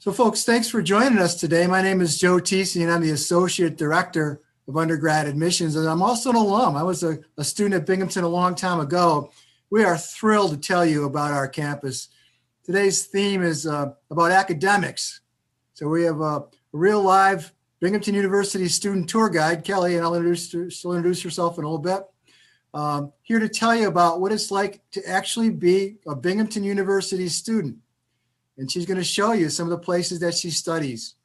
So folks, thanks for joining us today. My name is Joe Teesey and I'm the Associate Director of Undergrad Admissions. And I'm also an alum. I was a student at Binghamton a long time ago. We are thrilled to tell you about our campus. Today's theme is about academics. So we have a real live Binghamton University student tour guide, Kelly, and she'll introduce herself in a little bit. Here to tell you about what it's like to actually be a Binghamton University student. And she's going to show you some of the places that she studies.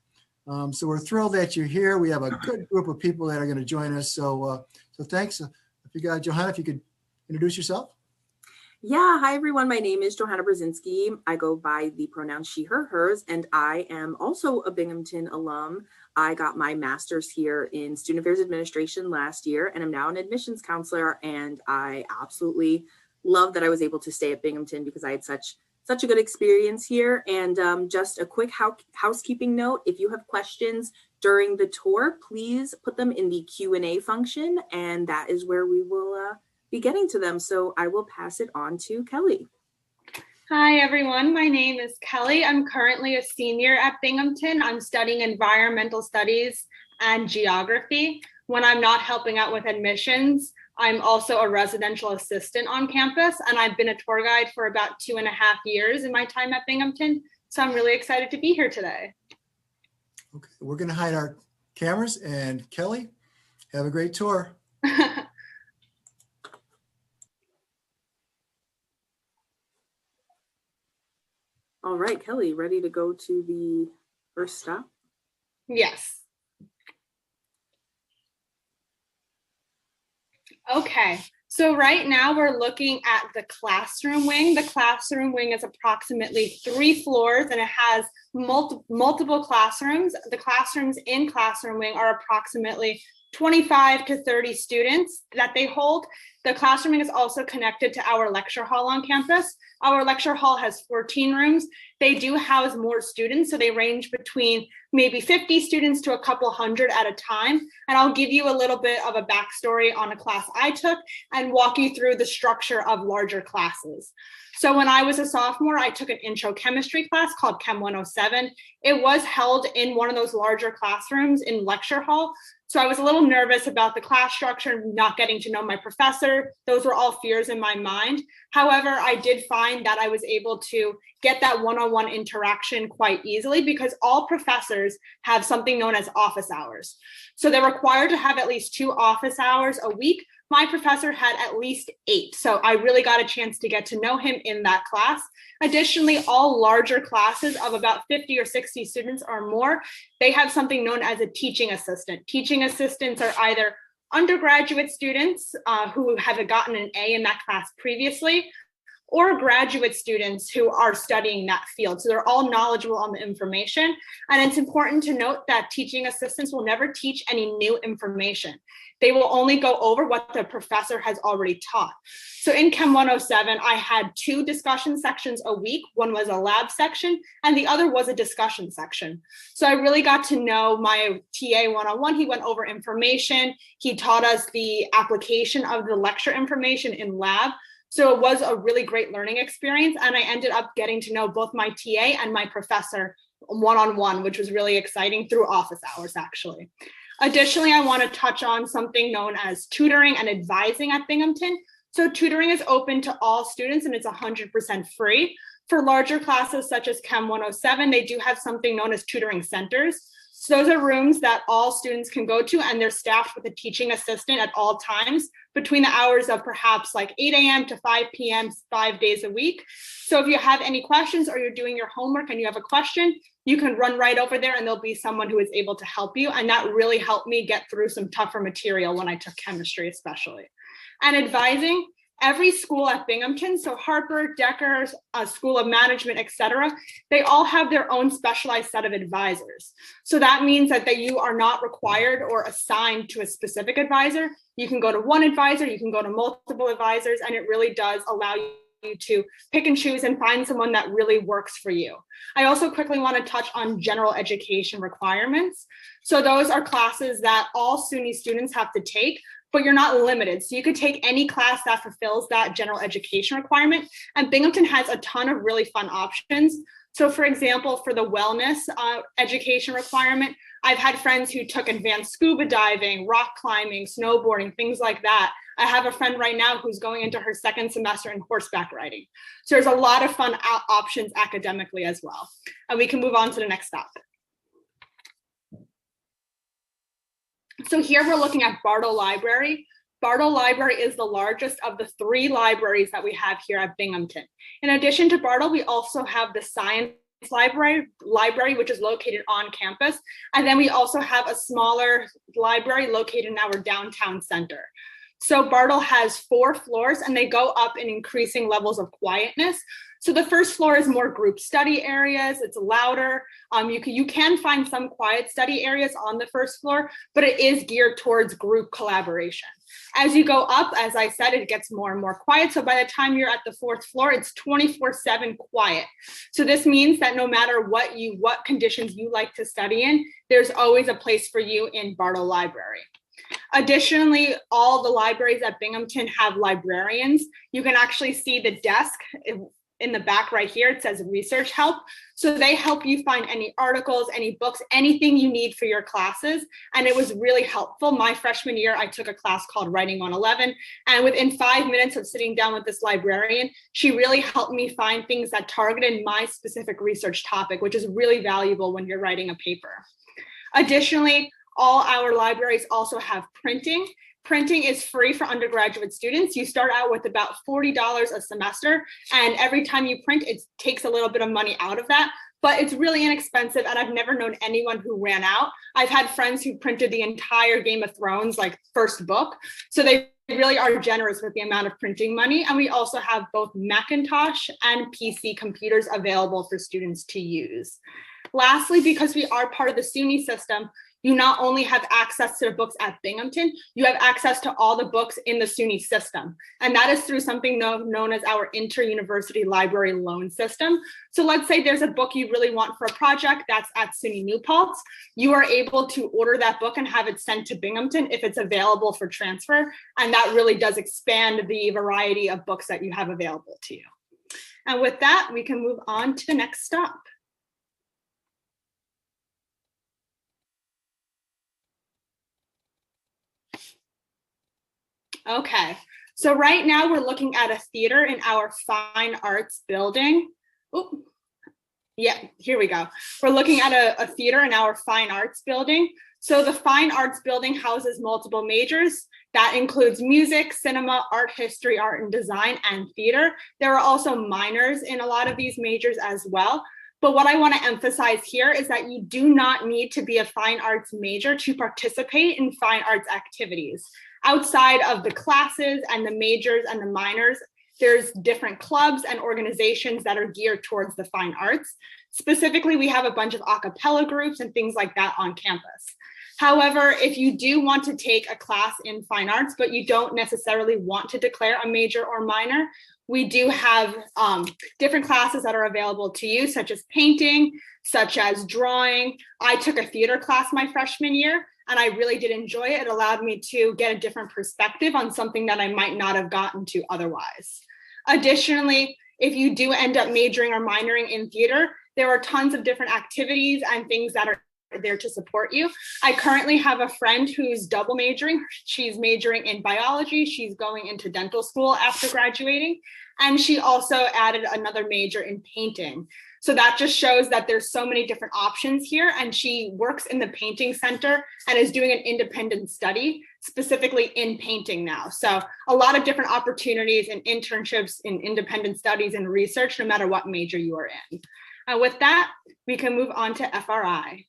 So we're thrilled that you're here. We have a good group of people that are going to join us. So thanks. If you got Johanna, if you could introduce yourself. Yeah, hi everyone. My name is Johanna Brzezinski. I go by the pronouns she, her, hers, and I am also a Binghamton alum. I got my master's here in Student Affairs Administration last year, and I'm now an admissions counselor. And I absolutely love that I was able to stay at Binghamton because I had such a good experience here. And just a quick housekeeping note, if you have questions during the tour, please put them in the Q&A function, and that is where we will be getting to them. So I will pass it on to Kelly. Hi everyone, my name is Kelly. I'm currently a senior at Binghamton. I'm studying environmental studies and geography. When I'm not helping out with admissions, I'm also a residential assistant on campus, and I've been a tour guide for about 2.5 years in my time at Binghamton. So I'm really excited to be here today. Okay, we're going to hide our cameras, and Kelly, have a great tour. All right, Kelly, ready to go to the first stop? Yes. Okay, so right now we're looking at the classroom wing. The classroom wing is approximately 3 floors and it has multiple classrooms. The classrooms in classroom wing are approximately 25 to 30 students that they hold. The classroom wing is also connected to our lecture hall on campus. Our lecture hall has 14 rooms. They do house more students, so they range between maybe 50 students to a couple hundred at a time. And I'll give you a little bit of a backstory on a class I took and walk you through the structure of larger classes. So when I was a sophomore, I took an intro chemistry class called Chem 107. It was held in one of those larger classrooms in lecture hall. So I was a little nervous about the class structure, not getting to know my professor. Those were all fears in my mind. However, I did find that I was able to get that one-on-one interaction quite easily because all professors have something known as office hours. So they're required to have at least 2 office hours a week. My professor had at least 8. So I really got a chance to get to know him in that class. Additionally, all larger classes of about 50 or 60 students or more, they have something known as a teaching assistant. Teaching assistants are either undergraduate students who have gotten an A in that class previously, or graduate students who are studying that field. So they're all knowledgeable on the information. And it's important to note that teaching assistants will never teach any new information. They will only go over what the professor has already taught. So in Chem 107, I had 2 discussion sections a week. One was a lab section and the other was a discussion section. So I really got to know my TA one-on-one. He went over information. He taught us the application of the lecture information in lab. So it was a really great learning experience. And I ended up getting to know both my TA and my professor one-on-one, which was really exciting through office hours, actually. Additionally, I want to touch on something known as tutoring and advising at Binghamton. So tutoring is open to all students and it's 100% free. For larger classes such as Chem 107, they do have something known as tutoring centers. So those are rooms that all students can go to and they're staffed with a teaching assistant at all times between the hours of perhaps like 8 a.m. to 5 p.m. 5 days a week. So if you have any questions or you're doing your homework and you have a question, you can run right over there and there'll be someone who is able to help you. And that really helped me get through some tougher material when I took chemistry especially. And advising, every school at Binghamton, so Harper, Decker, School of Management, etc., they all have their own specialized set of advisors. So that means that you are not required or assigned to a specific advisor. You can go to one advisor, you can go to multiple advisors, and it really does allow you to pick and choose and find someone that really works for you. I also quickly want to touch on general education requirements. So those are classes that all SUNY students have to take, but you're not limited. So you could take any class that fulfills that general education requirement. And Binghamton has a ton of really fun options. So for example, for the wellness education requirement, I've had friends who took advanced scuba diving, rock climbing, snowboarding, things like that. I have a friend right now who's going into her second semester in horseback riding. So there's a lot of fun options academically as well. And we can move on to the next stop. So here we're looking at Bartle Library. Bartle Library is the largest of the 3 libraries that we have here at Binghamton. In addition to Bartle, we also have the Science Library, which is located on campus. And then we also have a smaller library located in our downtown center. So Bartle has 4 floors and they go up in increasing levels of quietness. So the first floor is more group study areas. It's louder. You can find some quiet study areas on the first floor, but it is geared towards group collaboration. As you go up, as I said, it gets more and more quiet. So by the time you're at the 4th floor, it's 24/7 quiet. So this means that no matter what conditions you like to study in, there's always a place for you in Bartle Library. Additionally, all the libraries at Binghamton have librarians. You can actually see the desk in the back right here. It says research help. So they help you find any articles, any books, anything you need for your classes. And it was really helpful. My freshman year, I took a class called Writing 111. And within 5 minutes of sitting down with this librarian, she really helped me find things that targeted my specific research topic, which is really valuable when you're writing a paper. Additionally, all our libraries also have printing. Printing is free for undergraduate students. You start out with about $40 a semester, and every time you print, it takes a little bit of money out of that, but it's really inexpensive, and I've never known anyone who ran out. I've had friends who printed the entire Game of Thrones, like first book, so they really are generous with the amount of printing money, and we also have both Macintosh and PC computers available for students to use. Lastly, because we are part of the SUNY system, you not only have access to the books at Binghamton, you have access to all the books in the SUNY system. And that is through something known as our inter-university library loan system. So let's say there's a book you really want for a project that's at SUNY New Paltz. You are able to order that book and have it sent to Binghamton if it's available for transfer. And that really does expand the variety of books that you have available to you. And with that, we can move on to the next stop. Okay, so right now we're looking at a theater in our fine arts building. Ooh. Yeah, here we go. We're looking at a theater in our fine arts building. So the fine arts building houses multiple majors. That includes music, cinema, art history, art and design, and theater. There are also minors in a lot of these majors as well. But what I want to emphasize here is that you do not need to be a fine arts major to participate in fine arts activities. Outside of the classes and the majors and the minors, there's different clubs and organizations that are geared towards the fine arts. Specifically, we have a bunch of a cappella groups and things like that on campus. However, if you do want to take a class in fine arts, but you don't necessarily want to declare a major or minor, we do have different classes that are available to you, such as painting, such as drawing. I took a theater class my freshman year, and I really did enjoy it. It allowed me to get a different perspective on something that I might not have gotten to otherwise. Additionally, if you do end up majoring or minoring in theater, there are tons of different activities and things that are there to support you. I currently have a friend who's double majoring. She's majoring in biology. She's going into dental school after graduating. And she also added another major in painting. So that just shows that there's so many different options here. And she works in the painting center and is doing an independent study specifically in painting now. So a lot of different opportunities and internships in independent studies and research, no matter what major you are in. With that, we can move on to FRI.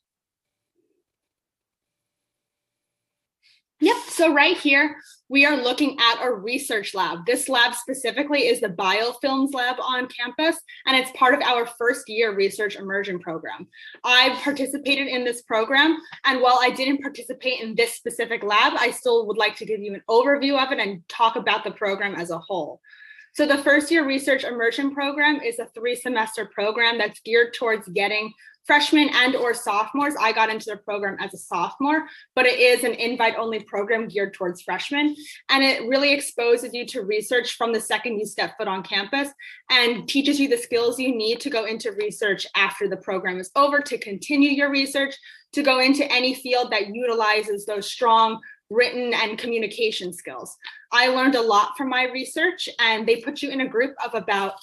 Yep, so right here, we are looking at a research lab. This lab specifically is the biofilms lab on campus, and it's part of our first year research immersion program. I participated in this program, and while I didn't participate in this specific lab, I still would like to give you an overview of it and talk about the program as a whole. So the first year research immersion program is a 3-semester program that's geared towards getting freshmen and or sophomores. I got into the program as a sophomore, but it is an invite-only program geared towards freshmen. And it really exposes you to research from the second you step foot on campus and teaches you the skills you need to go into research after the program is over, to continue your research, to go into any field that utilizes those strong written and communication skills. I learned a lot from my research, and they put you in a group of about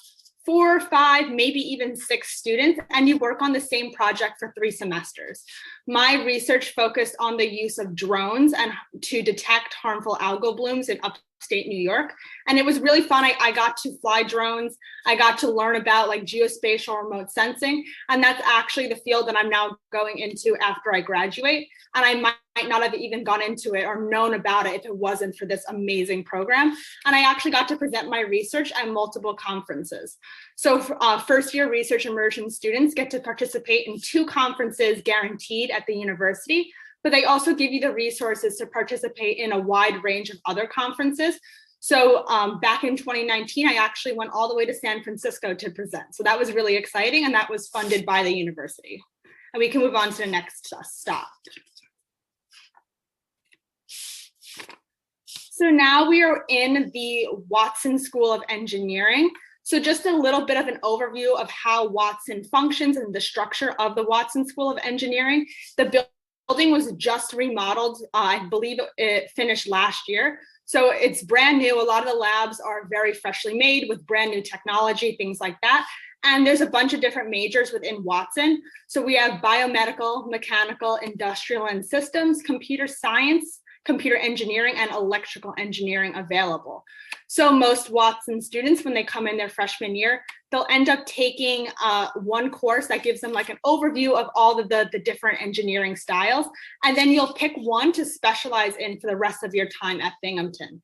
4 or 5, maybe even 6 students, and you work on the same project for 3 semesters. My research focused on the use of drones and to detect harmful algal blooms in upstate New York. And it was really fun. I got to fly drones. I got to learn about like geospatial remote sensing. And that's actually the field that I'm now going into after I graduate. And I might not have even gone into it or known about it if it wasn't for this amazing program. And I actually got to present my research at multiple conferences. So first year research immersion students get to participate in 2 conferences guaranteed at the university, but they also give you the resources to participate in a wide range of other conferences. So back in 2019, I actually went all the way to San Francisco to present. So that was really exciting, and that was funded by the university. And we can move on to the next stop. So now we are in the Watson School of Engineering. So just a little bit of an overview of how Watson functions and the structure of the Watson School of Engineering. The building was just remodeled. I believe it finished last year. So it's brand new. A lot of the labs are very freshly made with brand new technology, things like that. And there's a bunch of different majors within Watson. So we have biomedical, mechanical, industrial and systems, computer science, computer engineering, and electrical engineering available. So most Watson students, when they come in their freshman year, they'll end up taking one course that gives them like an overview of all of the different engineering styles. And then you'll pick one to specialize in for the rest of your time at Binghamton.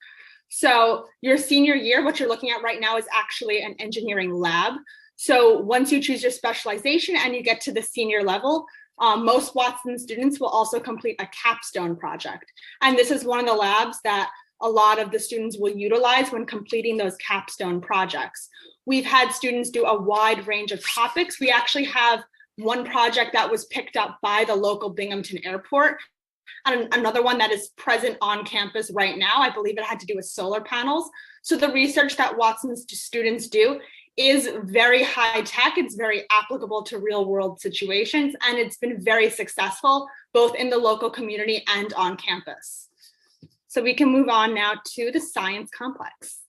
So your senior year, what you're looking at right now is actually an engineering lab. So once you choose your specialization and you get to the senior level, most Watson students will also complete a capstone project. And this is one of the labs that a lot of the students will utilize when completing those capstone projects. We've had students do a wide range of topics. We actually have one project that was picked up by the local Binghamton Airport, and another one that is present on campus right now. I believe it had to do with solar panels. So the research that Watson students do is very high tech. It's very applicable to real world situations, and it's been very successful both in the local community and on campus. So we can move on now to the science complex.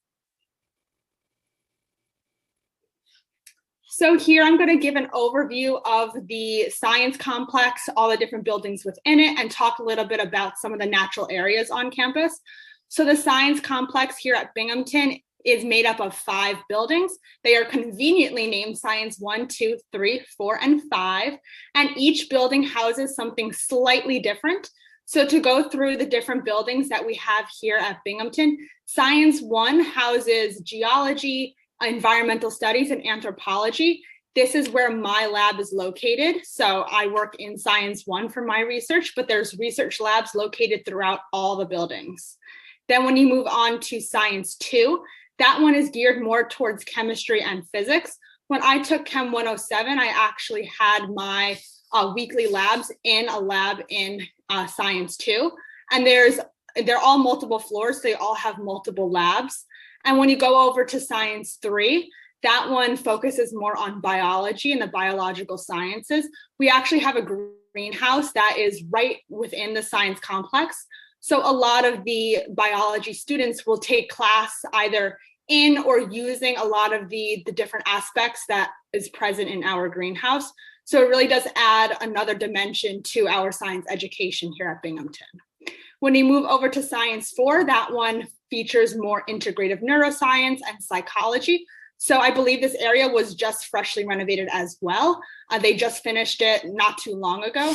So here I'm going to give an overview of the science complex, all the different buildings within it, and talk a little bit about some of the natural areas on campus. So the science complex here at Binghamton is made up of 5 buildings. They are conveniently named Science 1, 2, 3, 4, and 5. And each building houses something slightly different. So to go through the different buildings that we have here at Binghamton, Science 1 houses geology, environmental studies, and anthropology. This is where my lab is located. So I work in Science 1 for my research, but there's research labs located throughout all the buildings. Then when you move on to Science 2, that one is geared more towards chemistry and physics. When I took Chem 107, I actually had my weekly labs in a lab in Science 2. And they're all multiple floors, so they all have multiple labs. And when you go over to Science 3, that one focuses more on biology and the biological sciences. We actually have a greenhouse that is right within the science complex. So a lot of the biology students will take class either in or using a lot of the different aspects that is present in our greenhouse. So it really does add another dimension to our science education here at Binghamton. When you move over to Science 4, that one features more integrative neuroscience and psychology. So I believe this area was just freshly renovated as well. They just finished it not too long ago.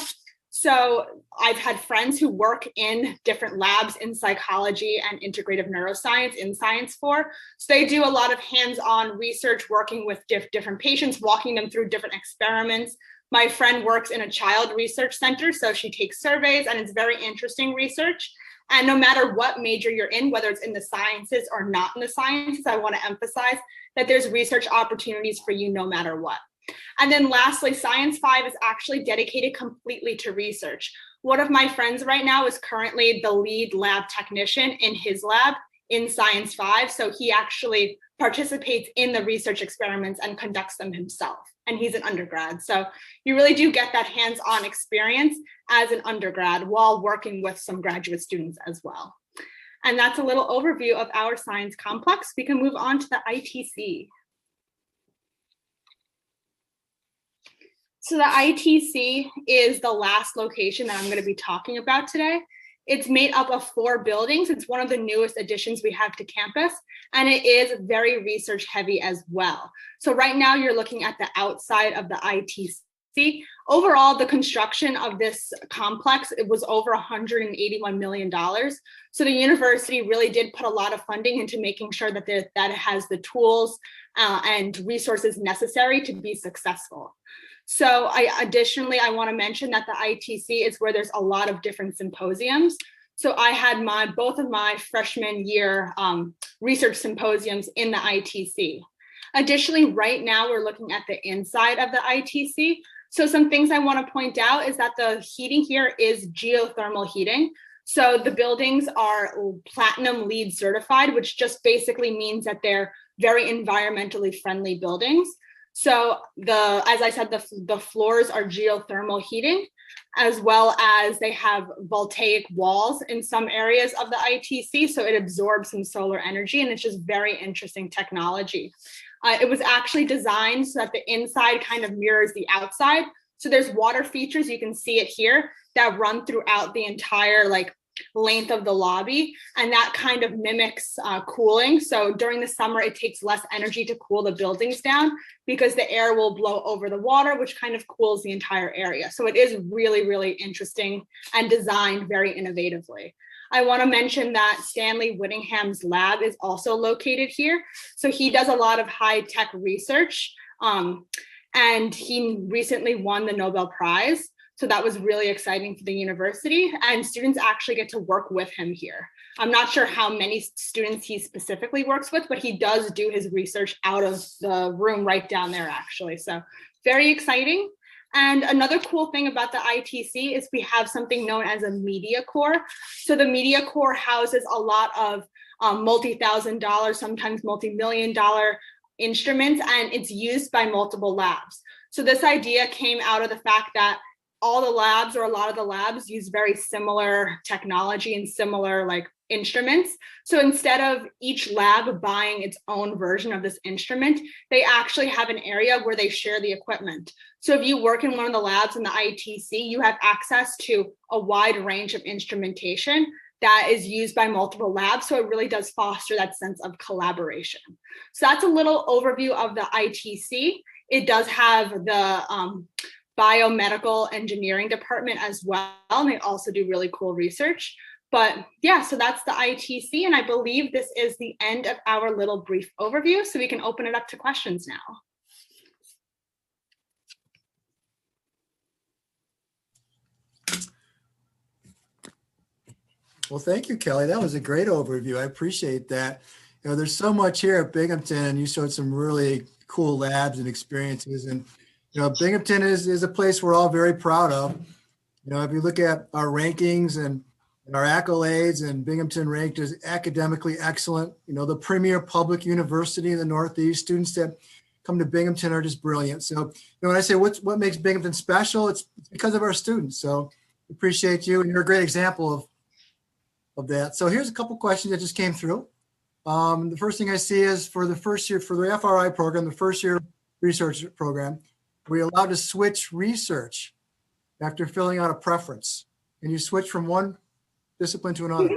So I've had friends who work in different labs in psychology and integrative neuroscience in Science 4. So they do a lot of hands-on research, working with different patients, walking them through different experiments. My friend works in a child research center, so she takes surveys, and it's very interesting research. And no matter what major you're in, whether it's in the sciences or not in the sciences, I want to emphasize that there's research opportunities for you no matter what. And then lastly, Science 5 is actually dedicated completely to research. One of my friends right now is currently the lead lab technician in his lab in Science 5. So he actually participates in the research experiments and conducts them himself. And he's an undergrad. So you really do get that hands-on experience as an undergrad while working with some graduate students as well. And that's a little overview of our science complex. We can move on to the ITC. So the ITC is the last location that I'm going to be talking about today. It's made up of 4 buildings. It's one of the newest additions we have to campus, and it is very research heavy as well. So right now you're looking at the outside of the ITC. Overall, the construction of this complex, it was over $181 million. So the university really did put a lot of funding into making sure that it has the tools and resources necessary to be successful. So additionally, I want to mention that the ITC is where there's a lot of different symposiums. So I had both of my freshman year research symposiums in the ITC. Additionally, right now we're looking at the inside of the ITC. So some things I want to point out is that the heating here is geothermal heating. So the buildings are platinum LEED certified, which just basically means that they're very environmentally friendly buildings. So as I said, the floors are geothermal heating, as well as they have voltaic walls in some areas of the ITC. So it absorbs some solar energy, and it's just very interesting technology. It was actually designed so that the inside kind of mirrors the outside. So there's water features, you can see it here, that run throughout the entire length of the lobby, and that kind of mimics cooling. So during the summer, it takes less energy to cool the buildings down because the air will blow over the water, which kind of cools the entire area. So it is really, really interesting and designed very innovatively. I want to mention that Stanley Whittingham's lab is also located here. So he does a lot of high-tech research, and he recently won the Nobel Prize. So that was really exciting for the university, and students actually get to work with him here. I'm not sure how many students he specifically works with, but he does do his research out of the room right down there actually. So very exciting. And another cool thing about the ITC is we have something known as a media core. So the media core houses a lot of multi-$1,000, sometimes multi-million-dollar instruments, and it's used by multiple labs. So this idea came out of the fact that all the labs, or a lot of the labs, use very similar technology and similar instruments. So instead of each lab buying its own version of this instrument, they actually have an area where they share the equipment. So if you work in one of the labs in the ITC, you have access to a wide range of instrumentation that is used by multiple labs. So it really does foster that sense of collaboration. So that's a little overview of the ITC. It does have the biomedical engineering department as well, and they also do really cool research. But yeah, so that's the ITC, and I believe this is the end of our little brief overview, so we can open it up to questions now. Well, thank you, Kelly. That was a great overview. I appreciate that. There's so much here at Binghamton, and you showed some really cool labs and experiences. And Binghamton is a place we're all very proud of. If you look at our rankings and our accolades, and Binghamton ranked as academically excellent, the premier public university in the Northeast, students that come to Binghamton are just brilliant. So when I say what makes Binghamton special, it's because of our students. So appreciate you, and you're a great example of that. So here's a couple questions that just came through. The first thing I see is for the first year, for the FRI program, the first year research program, we're allowed to switch research after filling out a preference. And you switch from one discipline to another.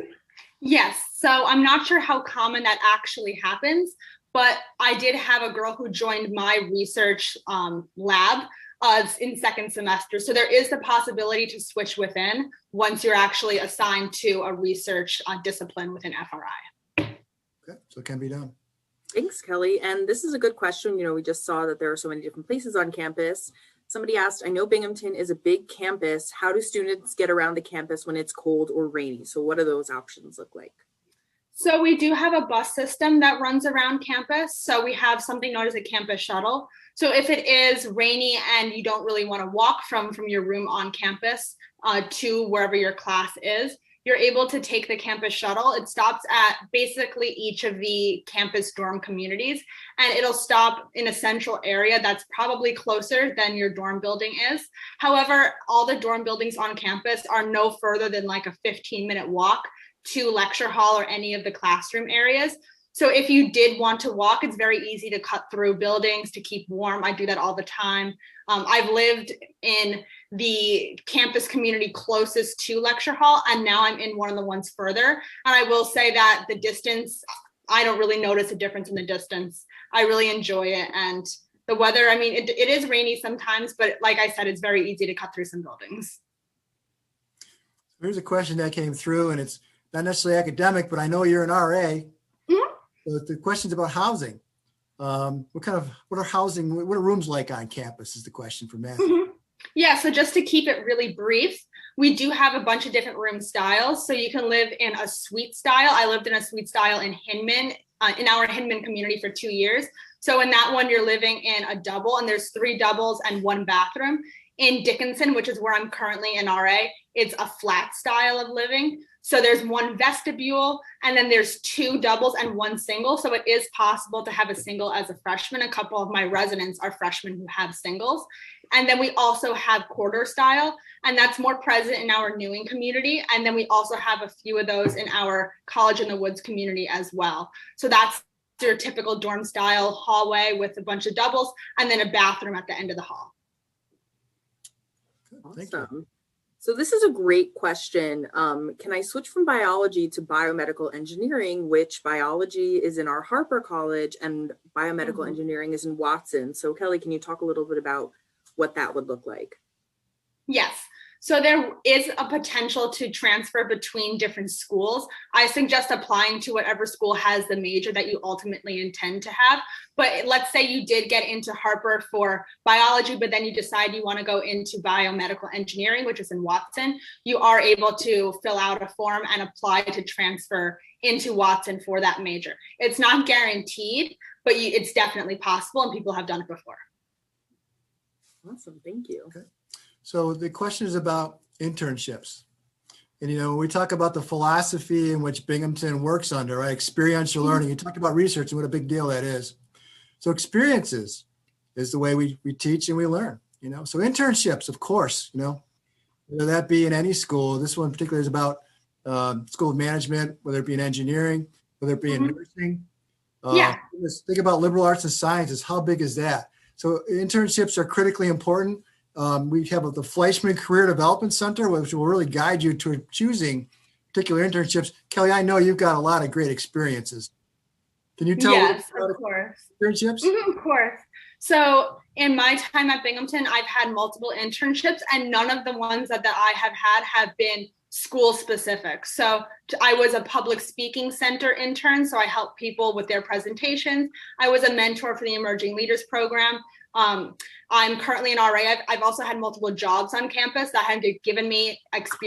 Yes. So I'm not sure how common that actually happens, but I did have a girl who joined my research lab in second semester. So there is the possibility to switch within once you're actually assigned to a research discipline within FRI. Okay, so it can be done. Thanks, Kelly. And this is a good question. We just saw that there are so many different places on campus. Somebody asked, I know Binghamton is a big campus. How do students get around the campus when it's cold or rainy? So what do those options look like? So we do have a bus system that runs around campus. So we have something known as a campus shuttle. So if it is rainy and you don't really want to walk from your room on campus to wherever your class is, you're able to take the campus shuttle. It stops at basically each of the campus dorm communities, and it'll stop in a central area that's probably closer than your dorm building is. However, all the dorm buildings on campus are no further than like a 15-minute walk to lecture hall or any of the classroom areas. So if you did want to walk, it's very easy to cut through buildings to keep warm. I do that all the time. I've lived in the campus community closest to lecture hall, and now I'm in one of the ones further. And I will say that the distance, I don't really notice a difference in the distance. I really enjoy it. And the weather, I mean, it is rainy sometimes, but like I said, it's very easy to cut through some buildings. Here's a question that came through, and it's not necessarily academic, but I know you're an RA. So the question's about housing. What are rooms like on campus is the question for Matthew. Yeah, so just to keep it really brief, we do have a bunch of different room styles. So you can live in a suite style. I lived in a suite style in Hinman, in our Hinman community for 2 years. So in that one, you're living in a double, and there's 3 doubles and 1 bathroom. In Dickinson, which is where I'm currently in RA, it's a flat style of living. So there's 1 vestibule, and then there's 2 doubles and 1 single. So it is possible to have a single as a freshman. A couple of my residents are freshmen who have singles. And then we also have quarter style, and that's more present in our Newing community. And then we also have a few of those in our College in the Woods community as well. So that's your typical dorm style hallway with a bunch of doubles, and then a bathroom at the end of the hall. Awesome. So this is a great question. Can I switch from biology to biomedical engineering, which biology is in our Harper College and biomedical engineering is in Watson? So Kelly, can you talk a little bit about what that would look like? Yes. So there is a potential to transfer between different schools. I suggest applying to whatever school has the major that you ultimately intend to have. But let's say you did get into Harper for biology, but then you decide you want to go into biomedical engineering, which is in Watson. You are able to fill out a form and apply to transfer into Watson for that major. It's not guaranteed, but it's definitely possible, and people have done it before. Awesome. Thank you. Okay. So the question is about internships. And, when we talk about the philosophy in which Binghamton works under, right? Experiential learning. You talk about research and what a big deal that is. So experiences is the way we teach and we learn, So internships, of course, whether that be in any school. This one particularly is about school of management, whether it be in engineering, whether it be in nursing. Think about liberal arts and sciences. How big is that? So internships are critically important. We have the Fleischman Career Development Center, which will really guide you to choosing particular internships. Kelly, I know you've got a lot of great experiences. Can you tell me about internships? Of course. So in my time at Binghamton, I've had multiple internships, and none of the ones that I have been school specific. So I was a public speaking center intern, so I helped people with their presentations. I was a mentor for the Emerging Leaders Program. I'm currently an RA. I've also had multiple jobs on campus that have given me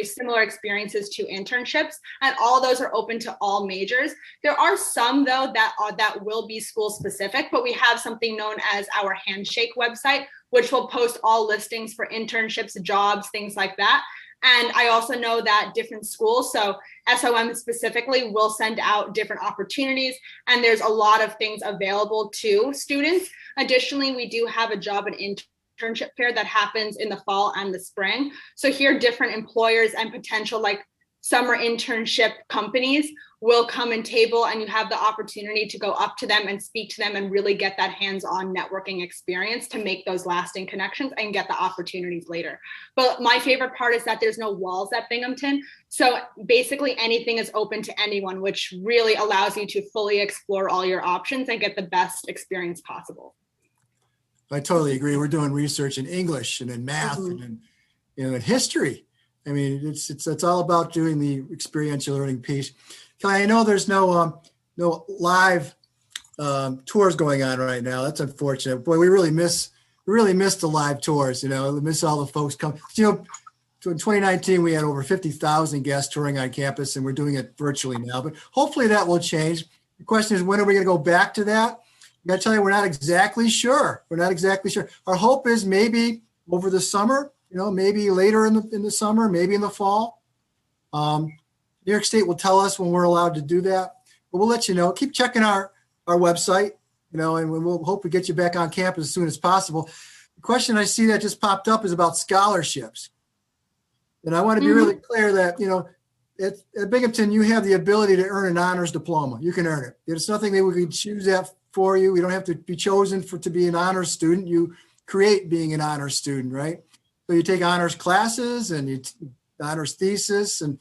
similar experiences to internships, and all those are open to all majors. There are some though that will be school specific, but we have something known as our Handshake website, which will post all listings for internships, jobs, things like that. And I also know that different schools, so SOM specifically, will send out different opportunities, and there's a lot of things available to students. Additionally, we do have a job and internship fair that happens in the fall and the spring. So here, different employers and potential summer internship companies will come and table, and you have the opportunity to go up to them and speak to them and really get that hands-on networking experience to make those lasting connections and get the opportunities later. But my favorite part is that there's no walls at Binghamton. So basically anything is open to anyone, which really allows you to fully explore all your options and get the best experience possible. I totally agree. We're doing research in English and in math and in history. I mean, it's all about doing the experiential learning piece. Kelly, I know there's no live tours going on right now. That's unfortunate. Boy, we really miss really miss the live tours, miss all the folks come. So in 2019, we had over 50,000 guests touring on campus, and we're doing it virtually now. But hopefully that will change. The question is, when are we going to go back to that? I got to tell you, we're not exactly sure. Our hope is maybe over the summer, maybe later in the summer, maybe in the fall. New York State will tell us when we're allowed to do that. But we'll let you know. Keep checking our website, and we'll hope to get you back on campus as soon as possible. The question I see that just popped up is about scholarships. And I want to be really clear that, at Binghamton, you have the ability to earn an honors diploma. You can earn it. It's nothing that we can choose that for you. You don't have to be chosen to be an honors student. You create being an honors student, right? So you take honors classes and you honors thesis and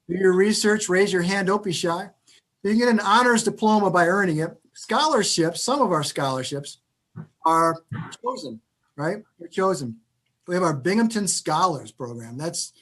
do your research, raise your hand, don't be shy. You can get an honors diploma by earning it. Scholarships, some of our scholarships are chosen, right? They're chosen. We have our Binghamton Scholars Program. That's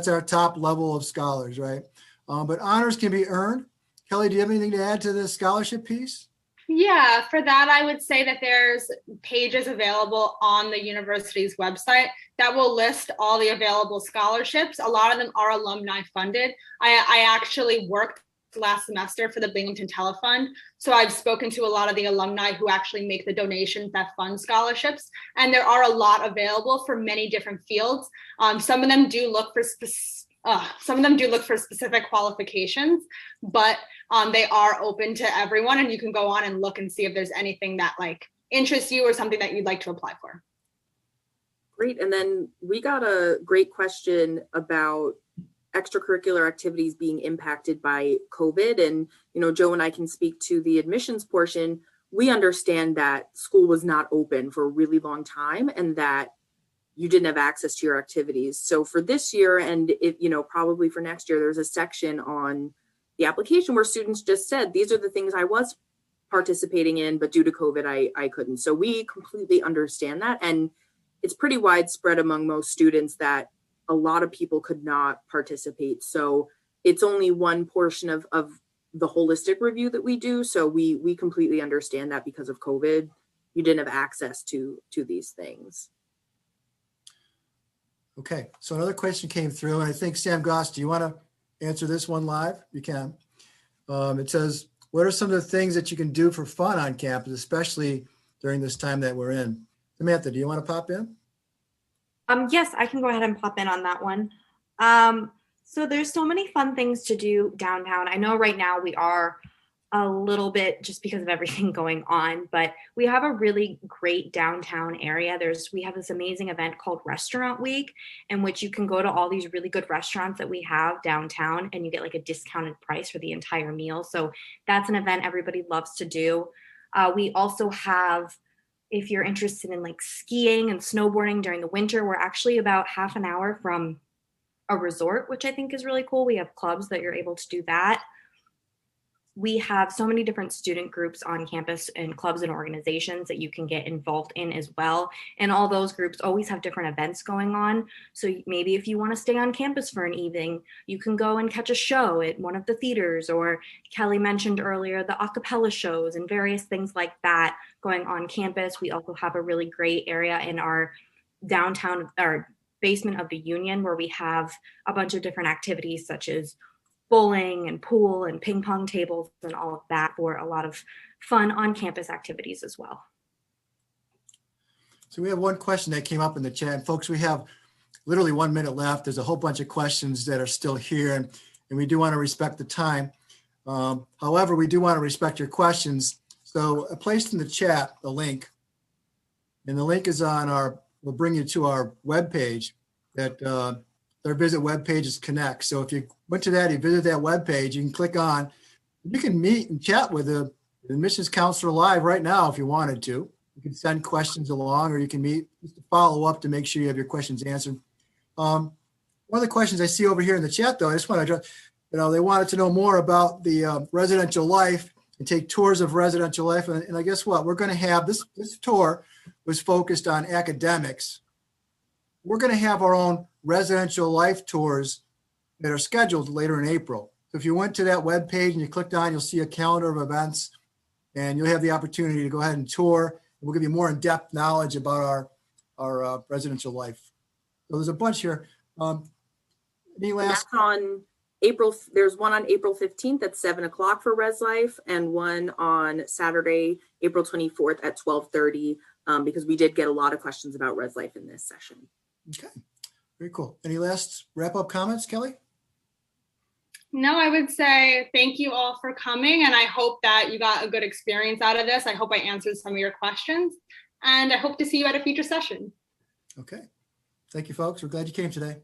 our top level of scholars, right? But honors can be earned. Kelly, do you have anything to add to the scholarship piece? Yeah, for that, I would say that there's pages available on the university's website that will list all the available scholarships. A lot of them are alumni funded. I actually worked last semester for the Binghamton Telefund. So I've spoken to a lot of the alumni who actually make the donations that fund scholarships. And there are a lot available for many different fields. Some of them do look for specific qualifications, but they are open to everyone, and you can go on and look and see if there's anything that interests you or something that you'd like to apply for. Great. And then we got a great question about extracurricular activities being impacted by COVID. And, Joe and I can speak to the admissions portion. We understand that school was not open for a really long time and that you didn't have access to your activities. So for this year, and probably for next year, there's a section on the application where students just said, these are the things I was participating in, but due to COVID, I couldn't. So we completely understand that. And it's pretty widespread among most students that a lot of people could not participate. So it's only one portion of the holistic review that we do. So we completely understand that because of COVID, you didn't have access to these things. Okay, so another question came through, and I think, Sam Goss, do you want to answer this one live? You can. It says, what are some of the things that you can do for fun on campus, especially during this time that we're in? Samantha, do you want to pop in? Yes, I can go ahead and pop in on that one. So there's so many fun things to do downtown. I know right now we are a little bit just because of everything going on, but we have a really great downtown area. We have this amazing event called Restaurant Week, in which you can go to all these really good restaurants that we have downtown, and you get a discounted price for the entire meal. So that's an event everybody loves to do. We also have, if you're interested in skiing and snowboarding during the winter, we're actually about half an hour from a resort, which I think is really cool. We have clubs that you're able to do that. We have so many different student groups on campus and clubs and organizations that you can get involved in as well. And all those groups always have different events going on. So maybe if you want to stay on campus for an evening, you can go and catch a show at one of the theaters, or Kelly mentioned earlier, the a cappella shows and various things like that going on campus. We also have a really great area in our downtown, our basement of the Union, where we have a bunch of different activities such as bowling and pool and ping pong tables and all of that for a lot of fun on-campus activities as well. So we have one question that came up in the chat. And folks, we have literally 1 minute left. There's a whole bunch of questions that are still here, and we do want to respect the time. However, we do want to respect your questions. So I placed in the chat a link, and the link is on we'll bring you to our webpage that their visit webpage is Connect. So if you went to that, you visit that webpage, you can click on, you can meet and chat with the admissions counselor live right now if you wanted to. You can send questions along, or you can meet just to follow up to make sure you have your questions answered. One of the questions I see over here in the chat, though, I just want to address, they wanted to know more about the residential life and take tours of residential life. And I guess what? We're going to have this tour was focused on academics. We're going to have our own residential life tours that are scheduled later in April. So if you went to that webpage and you clicked on, you'll see a calendar of events, and you'll have the opportunity to go ahead and tour. We'll give you more in-depth knowledge about our residential life. So there's a bunch here. Any And last? that's on April. There's one on April 15th at 7 o'clock for Res Life, and one on Saturday, April 24th at 12:30, because we did get a lot of questions about Res Life in this session. Okay, very cool. Any last wrap-up comments, Kelly? No, I would say thank you all for coming, and I hope that you got a good experience out of this. I hope I answered some of your questions, and I hope to see you at a future session. Okay, thank you, folks. We're glad you came today.